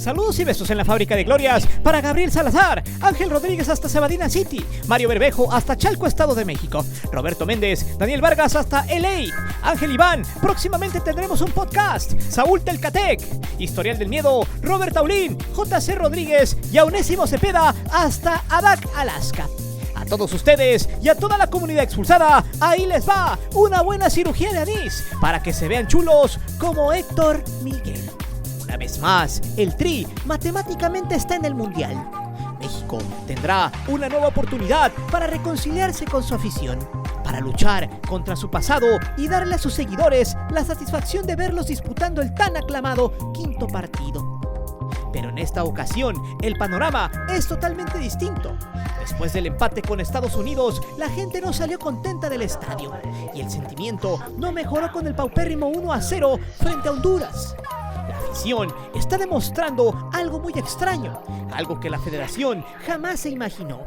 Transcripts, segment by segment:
Saludos y besos en la fábrica de glorias para Gabriel Salazar, Ángel Rodríguez hasta Sabadina City, Mario Bermejo hasta Chalco, Estado de México, Roberto Méndez, Daniel Vargas hasta LA, Ángel Iván, próximamente tendremos un podcast, Saúl Telcatec, Historial del Miedo, Robert Taulín, JC Rodríguez y Aunésimo Cepeda hasta Adak, Alaska. A todos ustedes y a toda la comunidad expulsada, ahí les va una buena cirugía de anís para que se vean chulos como Héctor Miguel. Una vez más, el Tri matemáticamente está en el Mundial. México tendrá una nueva oportunidad para reconciliarse con su afición, para luchar contra su pasado y darle a sus seguidores la satisfacción de verlos disputando el tan aclamado quinto partido. Pero en esta ocasión, el panorama es totalmente distinto. Después del empate con Estados Unidos, la gente no salió contenta del estadio y el sentimiento no mejoró con el paupérrimo 1-0 frente a Honduras. La afición está demostrando algo muy extraño, algo que la federación jamás se imaginó,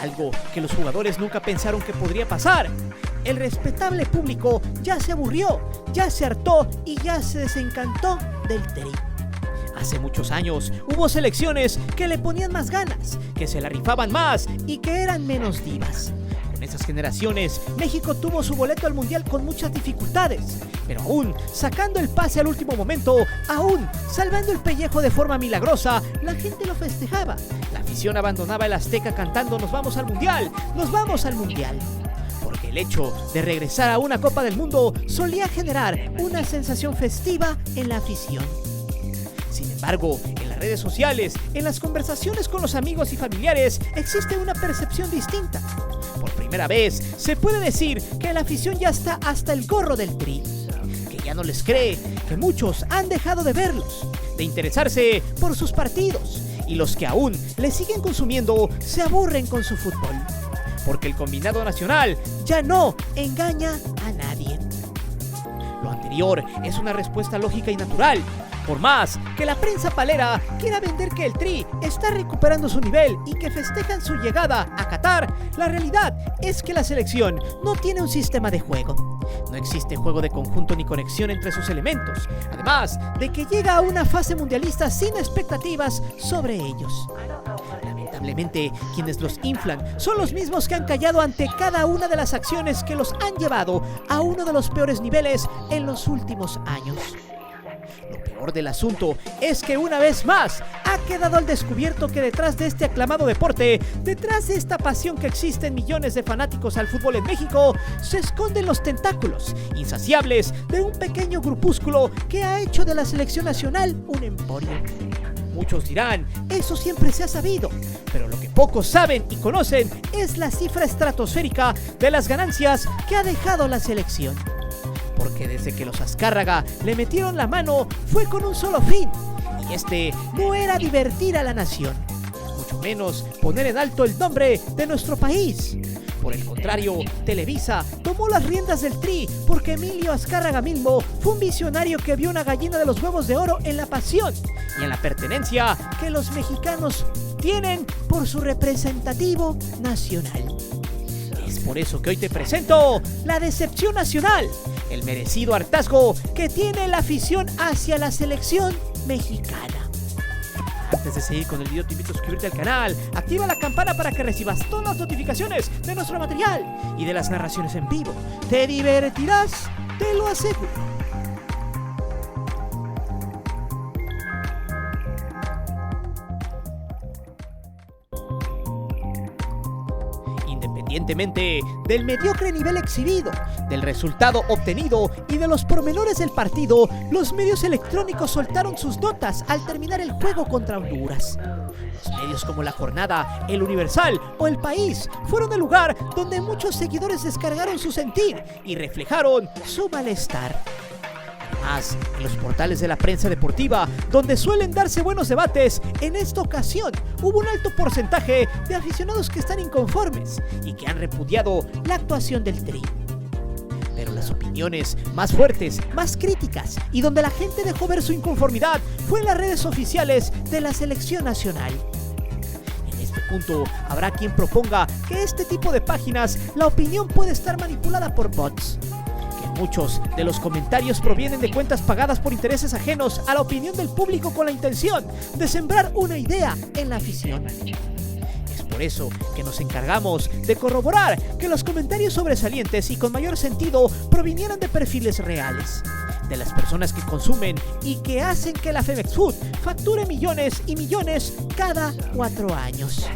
algo que los jugadores nunca pensaron que podría pasar. El respetable público ya se aburrió, ya se hartó y ya se desencantó del Tri. Hace muchos años hubo selecciones que le ponían más ganas, que se la rifaban más y que eran menos divas. Con esas generaciones, México tuvo su boleto al Mundial con muchas dificultades, pero aún sacando el pase al último momento, aún salvando el pellejo de forma milagrosa, la gente lo festejaba. La afición abandonaba el Azteca cantando "Nos vamos al Mundial, nos vamos al Mundial". Porque el hecho de regresar a una Copa del Mundo solía generar una sensación festiva en la afición. Sin embargo, en las redes sociales, en las conversaciones con los amigos y familiares, existe una percepción distinta. Por primera vez, se puede decir que la afición ya está hasta el gorro del Tri, que ya no les cree, que muchos han dejado de verlos, de interesarse por sus partidos, y los que aún les siguen consumiendo se aburren con su fútbol, porque el combinado nacional ya no engaña a nadie. Lo anterior es una respuesta lógica y natural. Por más que la prensa palera quiera vender que el Tri está recuperando su nivel y que festejan su llegada a Qatar, la realidad es que la selección no tiene un sistema de juego. No existe juego de conjunto ni conexión entre sus elementos, además de que llega a una fase mundialista sin expectativas sobre ellos. Lamentablemente, quienes los inflan son los mismos que han callado ante cada una de las acciones que los han llevado a uno de los peores niveles en los últimos años. Lo peor del asunto es que una vez más ha quedado al descubierto que detrás de este aclamado deporte, detrás de esta pasión que existe en millones de fanáticos al fútbol en México, se esconden los tentáculos insaciables de un pequeño grupúsculo que ha hecho de la selección nacional un emporio. Muchos dirán, eso siempre se ha sabido, pero lo que pocos saben y conocen es la cifra estratosférica de las ganancias que ha dejado la selección. Porque desde que los Azcárraga le metieron la mano fue con un solo fin, y este no era divertir a la nación, mucho menos poner en alto el nombre de nuestro país. Por el contrario, Televisa tomó las riendas del Tri porque Emilio Azcárraga mismo fue un visionario que vio una gallina de los huevos de oro en la pasión y en la pertenencia que los mexicanos tienen por su representativo nacional. Es por eso que hoy te presento la decepción nacional, el merecido hartazgo que tiene la afición hacia la selección mexicana. Antes de seguir con el video te invito a suscribirte al canal, activa la campana para que recibas todas las notificaciones de nuestro material y de las narraciones en vivo. Te divertirás, te lo aseguro. Independientemente del mediocre nivel exhibido, del resultado obtenido y de los pormenores del partido, los medios electrónicos soltaron sus notas al terminar el juego contra Honduras. Los medios como La Jornada, El Universal o El País fueron el lugar donde muchos seguidores descargaron su sentir y reflejaron su malestar. Además, en los portales de la prensa deportiva, donde suelen darse buenos debates, en esta ocasión hubo un alto porcentaje de aficionados que están inconformes y que han repudiado la actuación del Tri. Pero las opiniones más fuertes, más críticas y donde la gente dejó ver su inconformidad fue en las redes oficiales de la selección nacional. En este punto habrá quien proponga que este tipo de páginas, la opinión puede estar manipulada por bots. Muchos de los comentarios provienen de cuentas pagadas por intereses ajenos a la opinión del público con la intención de sembrar una idea en la afición. Es por eso que nos encargamos de corroborar que los comentarios sobresalientes y con mayor sentido provinieran de perfiles reales, de las personas que consumen y que hacen que la Femex Food facture millones y millones cada 4 años.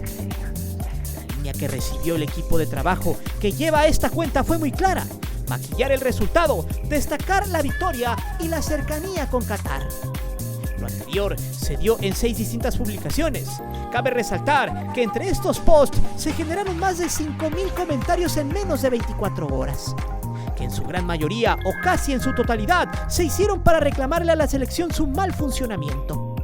La línea que recibió el equipo de trabajo que lleva esta cuenta fue muy clara: maquillar el resultado, destacar la victoria y la cercanía con Qatar. Lo anterior se dio en 6 distintas publicaciones. Cabe resaltar que entre estos posts se generaron más de 5,000 comentarios en menos de 24 horas, que en su gran mayoría o casi en su totalidad se hicieron para reclamarle a la selección su mal funcionamiento,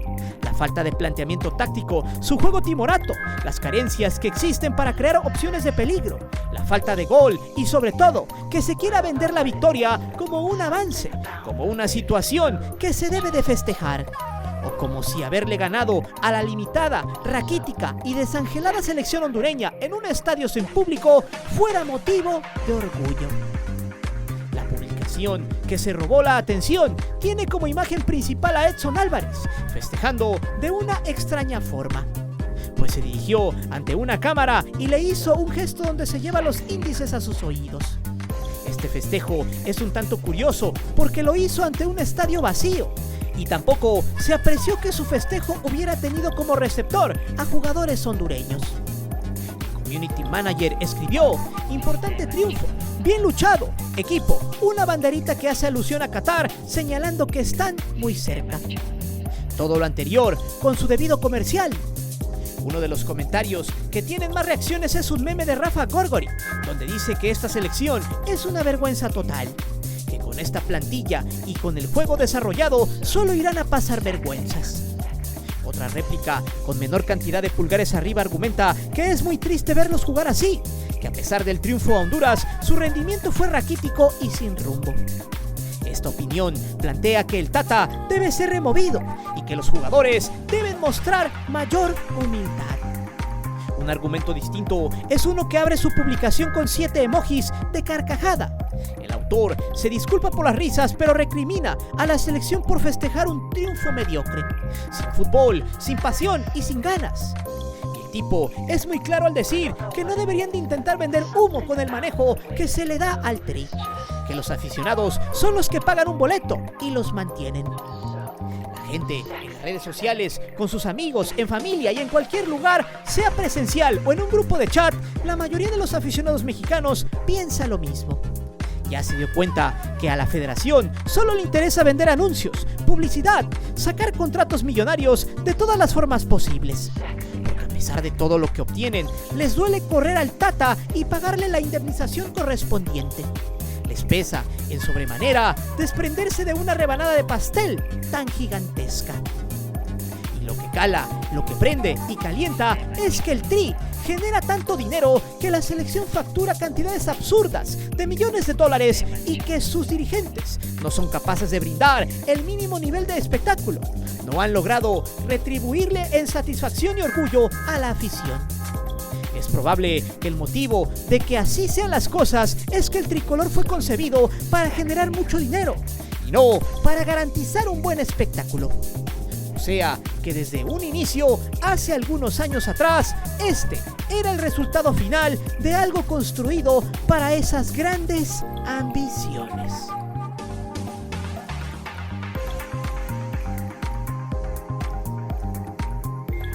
la falta de planteamiento táctico, su juego timorato, las carencias que existen para crear opciones de peligro, la falta de gol y sobre todo que se quiera vender la victoria como un avance, como una situación que se debe de festejar, o como si haberle ganado a la limitada, raquítica y desangelada selección hondureña en un estadio sin público fuera motivo de orgullo. La publicación que se robó la atención tiene como imagen principal a Edson Álvarez, festejando de una extraña forma, pues se dirigió ante una cámara y le hizo un gesto donde se lleva los índices a sus oídos. Este festejo es un tanto curioso porque lo hizo ante un estadio vacío, y tampoco se apreció que su festejo hubiera tenido como receptor a jugadores hondureños. El community manager escribió: importante triunfo, bien luchado, equipo, una banderita que hace alusión a Qatar, señalando que están muy cerca. Todo lo anterior con su debido comercial. Uno de los comentarios que tienen más reacciones es un meme de Rafa Gorgori, donde dice que esta selección es una vergüenza total, que con esta plantilla y con el juego desarrollado solo irán a pasar vergüenzas. Otra réplica con menor cantidad de pulgares arriba argumenta que es muy triste verlos jugar así, que a pesar del triunfo a Honduras, su rendimiento fue raquítico y sin rumbo. Esta opinión plantea que el Tata debe ser removido y que los jugadores deben mostrar mayor humildad. Un argumento distinto es uno que abre su publicación con 7 emojis de carcajada. El autor se disculpa por las risas, pero recrimina a la selección por festejar un triunfo mediocre, sin fútbol, sin pasión y sin ganas. El tipo es muy claro al decir que no deberían de intentar vender humo con el manejo que se le da al Tri, que los aficionados son los que pagan un boleto y los mantienen. La gente en las redes sociales, con sus amigos, en familia y en cualquier lugar, sea presencial o en un grupo de chat, la mayoría de los aficionados mexicanos piensa lo mismo. Ya se dio cuenta que a la federación solo le interesa vender anuncios, publicidad, sacar contratos millonarios de todas las formas posibles. Porque a pesar de todo lo que obtienen, les duele correr al Tata y pagarle la indemnización correspondiente. Les pesa, en sobremanera, desprenderse de una rebanada de pastel tan gigantesca. Y lo que cala, lo que prende y calienta es que el Tri genera tanto dinero que la selección factura cantidades absurdas de millones de dólares y que sus dirigentes no son capaces de brindar el mínimo nivel de espectáculo. No han logrado retribuirle en satisfacción y orgullo a la afición. Es probable que el motivo de que así sean las cosas es que el tricolor fue concebido para generar mucho dinero y no para garantizar un buen espectáculo. O sea, que desde un inicio, hace algunos años atrás, este era el resultado final de algo construido para esas grandes ambiciones.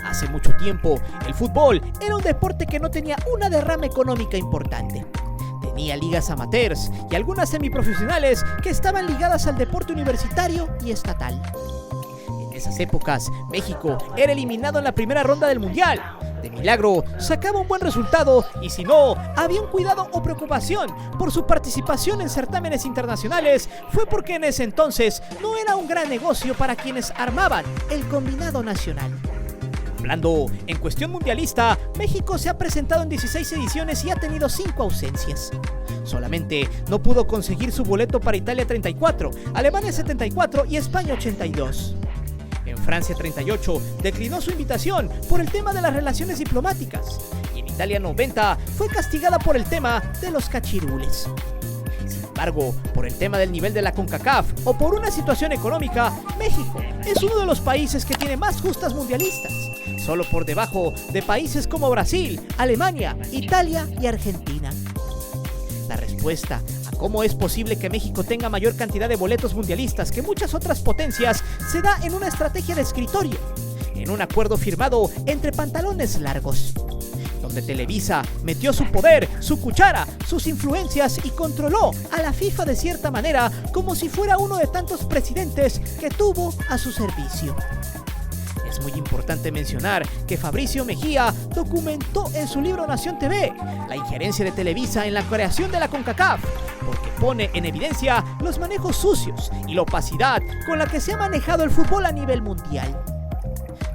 Hace mucho tiempo, el fútbol era un deporte que no tenía una derrama económica importante. Tenía ligas amateurs y algunas semiprofesionales que estaban ligadas al deporte universitario y estatal. En esas épocas, México era eliminado en la primera ronda del Mundial. De milagro, sacaba un buen resultado y si no, había un cuidado o preocupación por su participación en certámenes internacionales, fue porque en ese entonces no era un gran negocio para quienes armaban el combinado nacional. Hablando en cuestión mundialista, México se ha presentado en 16 ediciones y ha tenido 5 ausencias. Solamente no pudo conseguir su boleto para Italia 34, Alemania 74 y España 82. En Francia 38 declinó su invitación por el tema de las relaciones diplomáticas y en Italia 90 fue castigada por el tema de los cachirules. Sin embargo, por el tema del nivel de la CONCACAF o por una situación económica, México es uno de los países que tiene más justas mundialistas, solo por debajo de países como Brasil, Alemania, Italia y Argentina. La respuesta a cómo es posible que México tenga mayor cantidad de boletos mundialistas que muchas otras potencias se da en una estrategia de escritorio, en un acuerdo firmado entre pantalones largos, donde Televisa metió su poder, su cuchara, sus influencias y controló a la FIFA de cierta manera como si fuera uno de tantos presidentes que tuvo a su servicio. Es muy importante mencionar que Fabricio Mejía documentó en su libro Nación TV la injerencia de Televisa en la creación de la CONCACAF, porque pone en evidencia los manejos sucios y la opacidad con la que se ha manejado el fútbol a nivel mundial.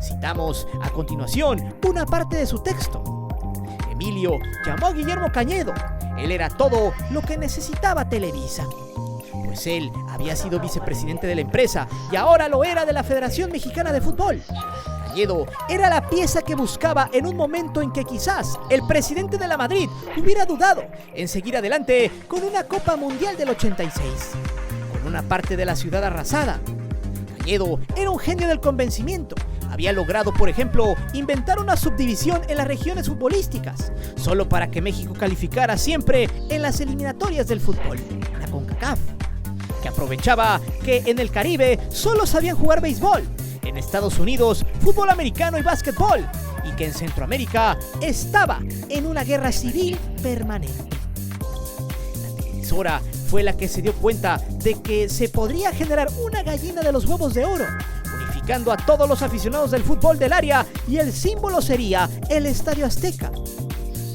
Citamos a continuación una parte de su texto. Emilio llamó a Guillermo Cañedo. Él era todo lo que necesitaba Televisa, pues él había sido vicepresidente de la empresa y ahora lo era de la Federación Mexicana de Fútbol. Cañedo era la pieza que buscaba en un momento en que quizás el presidente de la Madrid hubiera dudado en seguir adelante con una Copa Mundial del 86, con una parte de la ciudad arrasada. Cañedo era un genio del convencimiento. Había logrado, por ejemplo, inventar una subdivisión en las regiones futbolísticas, solo para que México calificara siempre en las eliminatorias del fútbol, la CONCACAF, que aprovechaba que en el Caribe solo sabían jugar béisbol, en Estados Unidos fútbol americano y básquetbol, y que en Centroamérica estaba en una guerra civil permanente. La televisora fue la que se dio cuenta de que se podría generar una gallina de los huevos de oro, unificando a todos los aficionados del fútbol del área, y el símbolo sería el Estadio Azteca.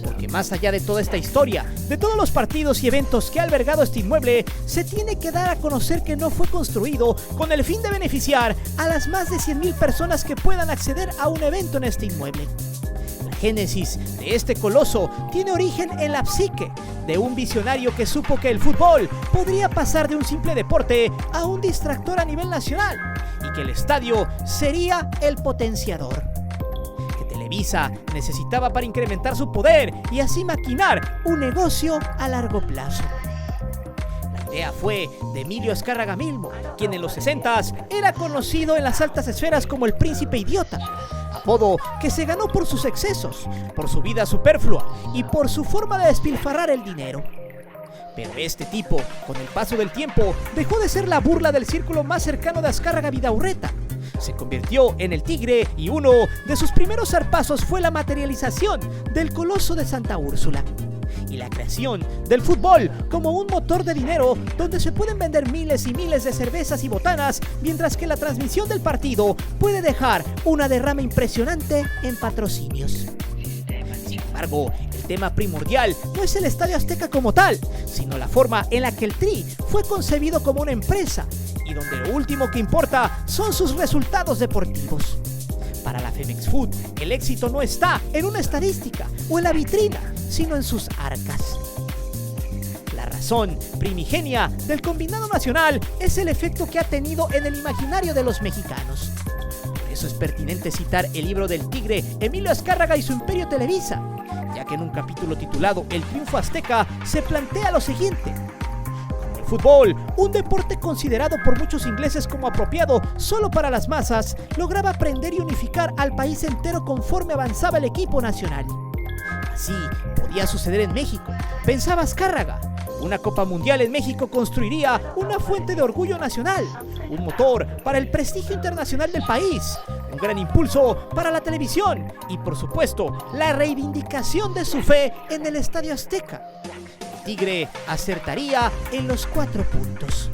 Porque más allá de toda esta historia, de todos los partidos y eventos que ha albergado este inmueble, se tiene que dar a conocer que no fue construido con el fin de beneficiar a las más de 100,000 personas que puedan acceder a un evento en este inmueble. La génesis de este coloso tiene origen en la psique de un visionario que supo que el fútbol podría pasar de un simple deporte a un distractor a nivel nacional, y que el estadio sería el potenciador que Televisa necesitaba para incrementar su poder y así maquinar un negocio a largo plazo. La idea fue de Emilio Azcárraga Milmo, quien en los 60s era conocido en las altas esferas como el príncipe idiota, apodo que se ganó por sus excesos, por su vida superflua y por su forma de despilfarrar el dinero. Pero este tipo, con el paso del tiempo, dejó de ser la burla del círculo más cercano de Azcárraga Vidaurreta. Se convirtió en el tigre, y uno de sus primeros zarpazos fue la materialización del Coloso de Santa Úrsula y la creación del fútbol como un motor de dinero donde se pueden vender miles y miles de cervezas y botanas, mientras que la transmisión del partido puede dejar una derrama impresionante en patrocinios. Sin embargo, el tema primordial no es el Estadio Azteca como tal, sino la forma en la que el Tri fue concebido como una empresa, y donde lo último que importa son sus resultados deportivos. Para la Femex Food, el éxito no está en una estadística o en la vitrina, sino en sus arcas. La razón primigenia del combinado nacional es el efecto que ha tenido en el imaginario de los mexicanos. Por eso es pertinente citar el libro del tigre Emilio Azcárraga y su imperio Televisa, ya que en un capítulo titulado El triunfo azteca se plantea lo siguiente: como el fútbol, un deporte considerado por muchos ingleses como apropiado solo para las masas, lograba aprender y unificar al país entero conforme avanzaba el equipo nacional. Así podía suceder en México, pensaba Azcárraga. Una Copa Mundial en México construiría una fuente de orgullo nacional, un motor para el prestigio internacional del país, un gran impulso para la televisión y, por supuesto, la reivindicación de su fe en el Estadio Azteca. El tigre acertaría en los 4 puntos.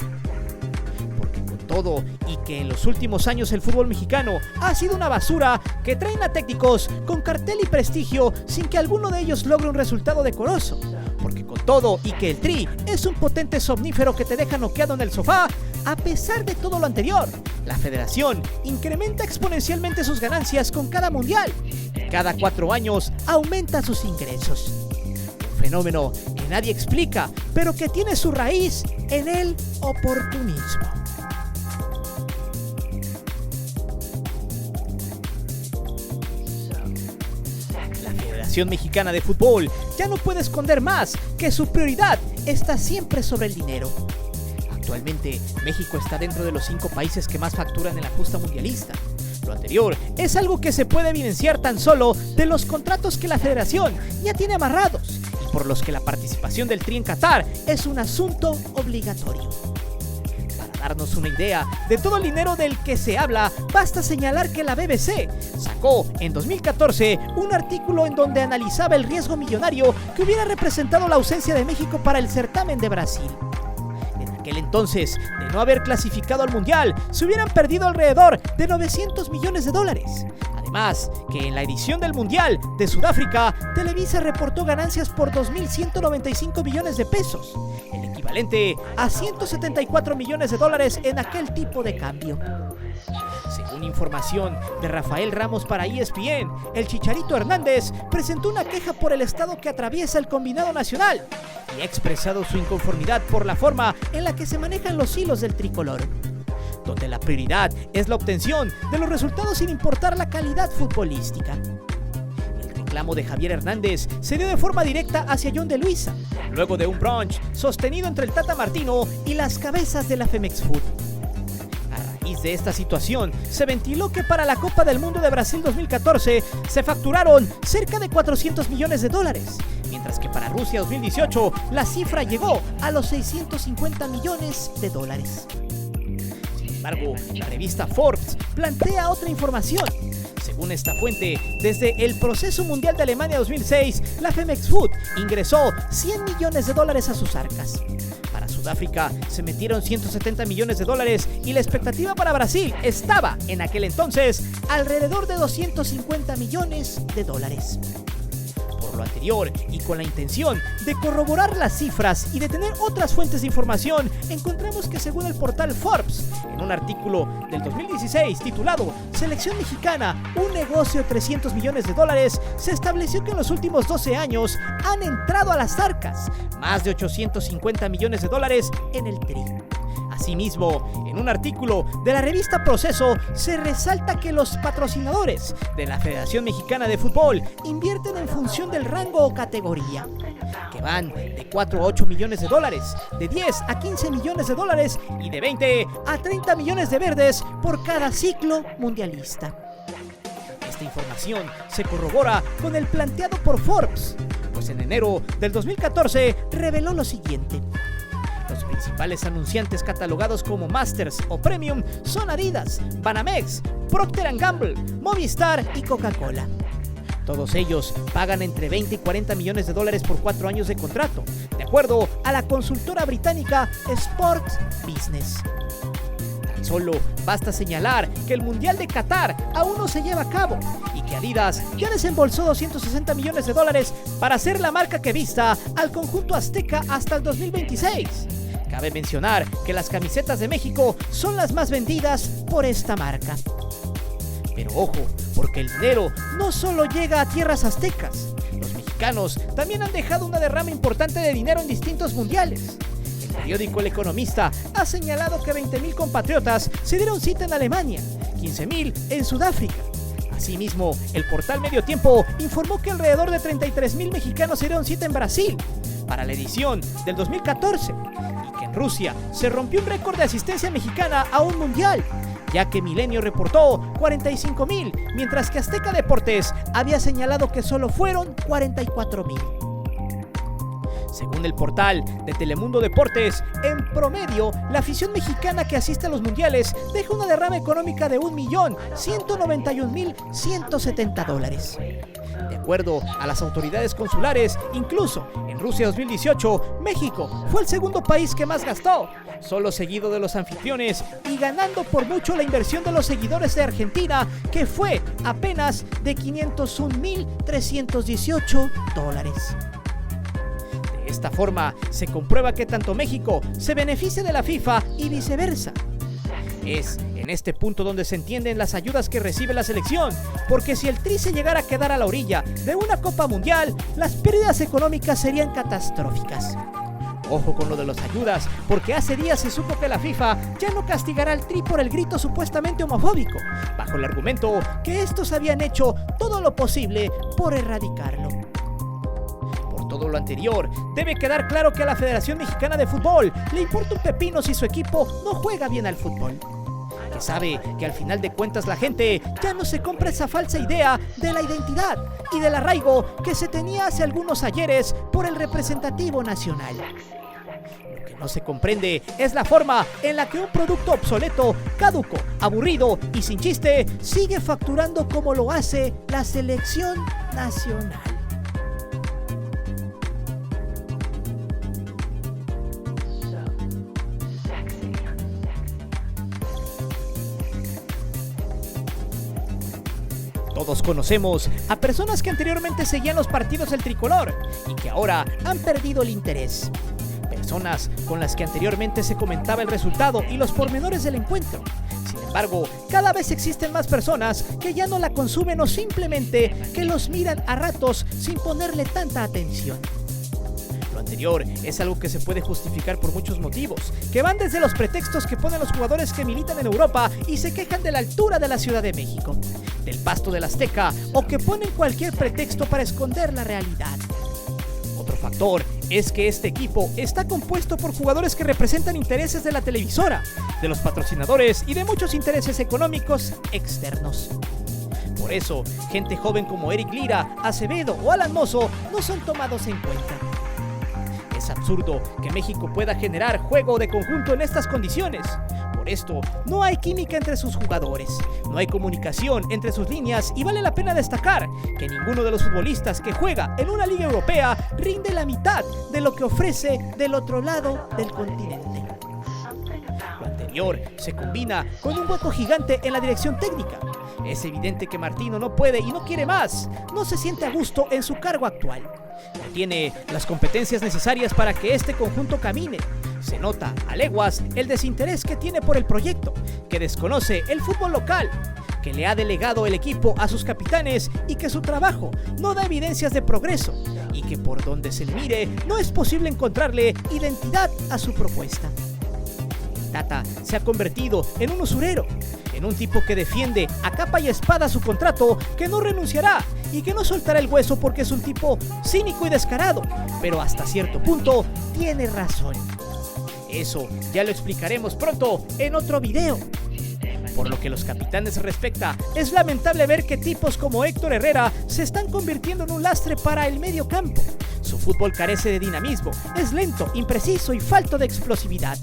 Porque con todo y que en los últimos años el fútbol mexicano ha sido una basura que traen a técnicos con cartel y prestigio sin que alguno de ellos logre un resultado decoroso. Porque con todo y que el Tri es un potente somnífero que te deja noqueado en el sofá, a pesar de todo lo anterior, la federación incrementa exponencialmente sus ganancias con cada mundial y cada 4 años aumenta sus ingresos. Un fenómeno que nadie explica, pero que tiene su raíz en el oportunismo. La Federación Mexicana de Fútbol ya no puede esconder más que su prioridad está siempre sobre el dinero. Actualmente, México está dentro de los 5 países que más facturan en la justa mundialista. Lo anterior es algo que se puede evidenciar tan solo de los contratos que la federación ya tiene amarrados y por los que la participación del Tri en Qatar es un asunto obligatorio. Para darnos una idea de todo el dinero del que se habla, basta señalar que la BBC sacó en 2014 un artículo en donde analizaba el riesgo millonario que hubiera representado la ausencia de México para el certamen de Brasil. En aquel entonces, de no haber clasificado al Mundial, se hubieran perdido alrededor de $900 millones. Además, que en la edición del Mundial de Sudáfrica, Televisa reportó ganancias por 2.195 millones de pesos, el equivalente a $174 millones en aquel tipo de cambio. Según información de Rafael Ramos para ESPN, el Chicharito Hernández presentó una queja por el estado que atraviesa el combinado nacional y ha expresado su inconformidad por la forma en la que se manejan los hilos del tricolor, donde la prioridad es la obtención de los resultados sin importar la calidad futbolística. El reclamo de Javier Hernández se dio de forma directa hacia John de Luisa, luego de un brunch sostenido entre el Tata Martino y las cabezas de la Femex Food. De esta situación, se ventiló que para la Copa del Mundo de Brasil 2014 se facturaron cerca de $400 millones, mientras que para Rusia 2018 la cifra llegó a los $650 millones. Sin embargo, la revista Forbes plantea otra información. Según esta fuente, desde el proceso mundial de Alemania 2006, la Femex Food ingresó $100 millones a sus arcas. Para Sudáfrica se metieron $170 millones y la expectativa para Brasil estaba en aquel entonces alrededor de $250 millones. Por lo anterior y con la intención de corroborar las cifras y de tener otras fuentes de información, encontramos que según el portal Forbes, en un artículo del 2016 titulado Selección Mexicana, un negocio de $300 millones, se estableció que en los últimos 12 años han entrado a las arcas más de $850 millones en el Tri. Asimismo, en un artículo de la revista Proceso se resalta que los patrocinadores de la Federación Mexicana de Fútbol invierten en función del rango o categoría, que van de 4 a 8 millones de dólares, de 10 a 15 millones de dólares y de 20 a 30 millones de verdes por cada ciclo mundialista. Esta información se corrobora con el planteado por Forbes, pues en enero del 2014 reveló lo siguiente. Los principales anunciantes catalogados como Masters o Premium son Adidas, Banamex, Procter & Gamble, Movistar y Coca-Cola. Todos ellos pagan entre 20 y 40 millones de dólares por 4 años de contrato, de acuerdo a la consultora británica Sport Business. Tan solo basta señalar que el Mundial de Qatar aún no se lleva a cabo y que Adidas ya desembolsó 260 millones de dólares para ser la marca que vista al conjunto azteca hasta el 2026. Cabe mencionar que las camisetas de México son las más vendidas por esta marca. Pero ojo, porque el dinero no solo llega a tierras aztecas. Los mexicanos también han dejado una derrama importante de dinero en distintos mundiales. El periódico El Economista ha señalado que 20,000 compatriotas se dieron cita en Alemania, 15,000 en Sudáfrica. Asimismo, el portal Medio Tiempo informó que alrededor de 33,000 mexicanos se dieron cita en Brasil para la edición del 2014 y que en Rusia se rompió un récord de asistencia mexicana a un mundial, ya que Milenio reportó 45,000, mientras que Azteca Deportes había señalado que solo fueron 44,000. Según el portal de Telemundo Deportes, en promedio, la afición mexicana que asiste a los mundiales deja una derrama económica de $1,191,170. De acuerdo a las autoridades consulares, incluso en Rusia 2018, México fue el segundo país que más gastó, solo seguido de los anfitriones y ganando por mucho la inversión de los seguidores de Argentina, que fue apenas de $501,318. De esta forma, se comprueba que tanto México se beneficia de la FIFA y viceversa. Es en este punto donde se entienden las ayudas que recibe la selección, porque si el Tri se llegara a quedar a la orilla de una Copa Mundial, las pérdidas económicas serían catastróficas. Ojo con lo de las ayudas, porque hace días se supo que la FIFA ya no castigará al Tri por el grito supuestamente homofóbico, bajo el argumento que estos habían hecho todo lo posible por erradicarlo. Por Todo lo anterior debe quedar claro que a la Federación Mexicana de Fútbol le importa un pepino si su equipo no juega bien al fútbol. Que sabe que al final de cuentas la gente ya no se compra esa falsa idea de la identidad y del arraigo que se tenía hace algunos ayeres por el representativo nacional. Lo que no se comprende es la forma en la que un producto obsoleto, caduco, aburrido y sin chiste sigue facturando como lo hace la selección nacional. Todos conocemos a personas que anteriormente seguían los partidos del tricolor y que ahora han perdido el interés. Personas con las que anteriormente se comentaba el resultado y los pormenores del encuentro. Sin embargo, cada vez existen más personas que ya no la consumen o simplemente que los miran a ratos sin ponerle tanta atención. Lo anterior es algo que se puede justificar por muchos motivos, que van desde los pretextos que ponen los jugadores que militan en Europa y se quejan de la altura de la Ciudad de México, del pasto del Azteca o que ponen cualquier pretexto para esconder la realidad. Otro factor es que este equipo está compuesto por jugadores que representan intereses de la televisora, de los patrocinadores y de muchos intereses económicos externos. Por eso, gente joven como Eric Lira, Acevedo o Alan Mozo no son tomados en cuenta. Es absurdo que México pueda generar juego de conjunto en estas condiciones. Por esto, no hay química entre sus jugadores, no hay comunicación entre sus líneas y vale la pena destacar que ninguno de los futbolistas que juega en una liga europea rinde la mitad de lo que ofrece del otro lado del continente. Lo anterior se combina con un hueco gigante en la dirección técnica. Es evidente que Martino no puede y no quiere más, no se siente a gusto en su cargo actual. No tiene las competencias necesarias para que este conjunto camine. Se nota a leguas el desinterés que tiene por el proyecto, que desconoce el fútbol local, que le ha delegado el equipo a sus capitanes y que su trabajo no da evidencias de progreso y que por donde se le mire no es posible encontrarle identidad a su propuesta. Tata se ha convertido en un usurero, en un tipo que defiende a capa y espada su contrato, que no renunciará y que no soltará el hueso porque es un tipo cínico y descarado, pero hasta cierto punto tiene razón. Eso ya lo explicaremos pronto en otro video. Por lo que los capitanes respecta, es lamentable ver que tipos como Héctor Herrera se están convirtiendo en un lastre para el medio campo. Su fútbol carece de dinamismo, es lento, impreciso y falto de explosividad.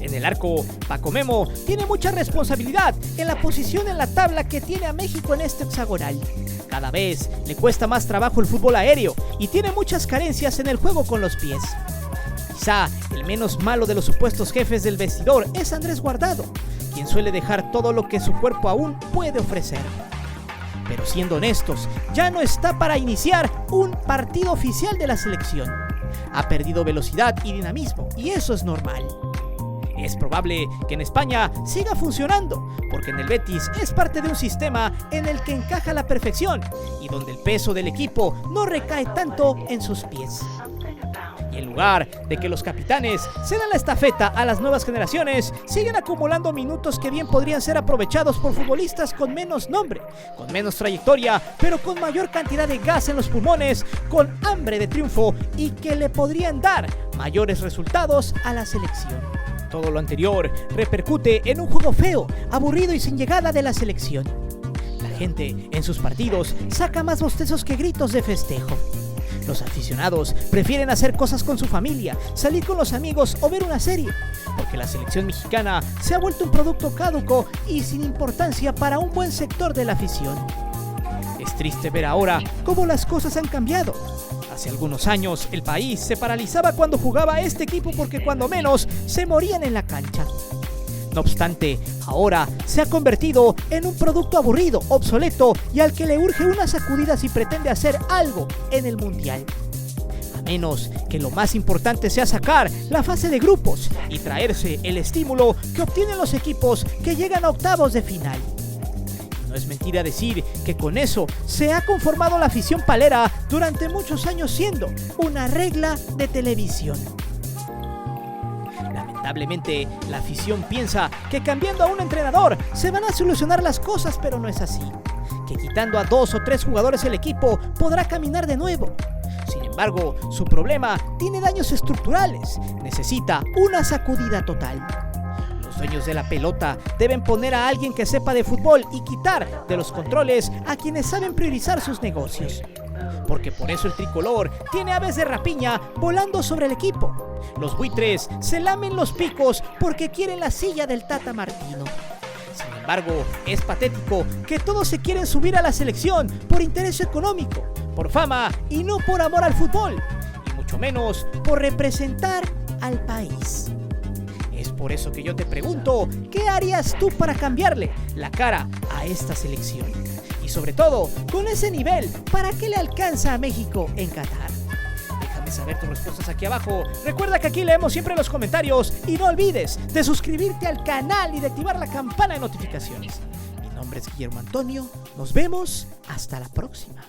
En el arco, Paco Memo tiene mucha responsabilidad en la posición en la tabla que tiene a México en este hexagonal. Cada vez le cuesta más trabajo el fútbol aéreo y tiene muchas carencias en el juego con los pies. Quizá el menos malo de los supuestos jefes del vestidor es Andrés Guardado, quien suele dejar todo lo que su cuerpo aún puede ofrecer. Pero siendo honestos, ya no está para iniciar un partido oficial de la selección. Ha perdido velocidad y dinamismo, y eso es normal. Es probable que en España siga funcionando, porque en el Betis es parte de un sistema en el que encaja a la perfección y donde el peso del equipo no recae tanto en sus pies. Y en lugar de que los capitanes se den la estafeta a las nuevas generaciones, siguen acumulando minutos que bien podrían ser aprovechados por futbolistas con menos nombre, con menos trayectoria, pero con mayor cantidad de gas en los pulmones, con hambre de triunfo y que le podrían dar mayores resultados a la selección. Todo lo anterior repercute en un juego feo, aburrido y sin llegada de la selección. La gente en sus partidos saca más bostezos que gritos de festejo. Los aficionados prefieren hacer cosas con su familia, salir con los amigos o ver una serie, porque la selección mexicana se ha vuelto un producto caduco y sin importancia para un buen sector de la afición. Es triste ver ahora cómo las cosas han cambiado. Hace algunos años el país se paralizaba cuando jugaba este equipo porque cuando menos se morían en la cancha. No obstante, ahora se ha convertido en un producto aburrido, obsoleto y al que le urge una sacudida si pretende hacer algo en el Mundial. A menos que lo más importante sea sacar la fase de grupos y traerse el estímulo que obtienen los equipos que llegan a octavos de final. No es mentira decir que con eso se ha conformado la afición palera durante muchos años siendo una regla de televisión. Lamentablemente, la afición piensa que cambiando a un entrenador se van a solucionar las cosas, pero no es así. Que quitando a 2 o 3 jugadores el equipo podrá caminar de nuevo. Sin embargo, su problema tiene daños estructurales, necesita una sacudida total. Los dueños de la pelota deben poner a alguien que sepa de fútbol y quitar de los controles a quienes saben priorizar sus negocios. Porque por eso el tricolor tiene aves de rapiña volando sobre el equipo. Los buitres se lamen los picos porque quieren la silla del Tata Martino. Sin embargo, es patético que todos se quieren subir a la selección por interés económico, por fama y no por amor al fútbol, y mucho menos por representar al país. Es por eso que yo te pregunto, ¿qué harías tú para cambiarle la cara a esta selección? Y sobre todo, con ese nivel, ¿para qué le alcanza a México en Qatar? Déjame saber tus respuestas aquí abajo. Recuerda que aquí leemos siempre los comentarios y no olvides de suscribirte al canal y de activar la campana de notificaciones. Mi nombre es Guillermo Antonio. Nos vemos hasta la próxima.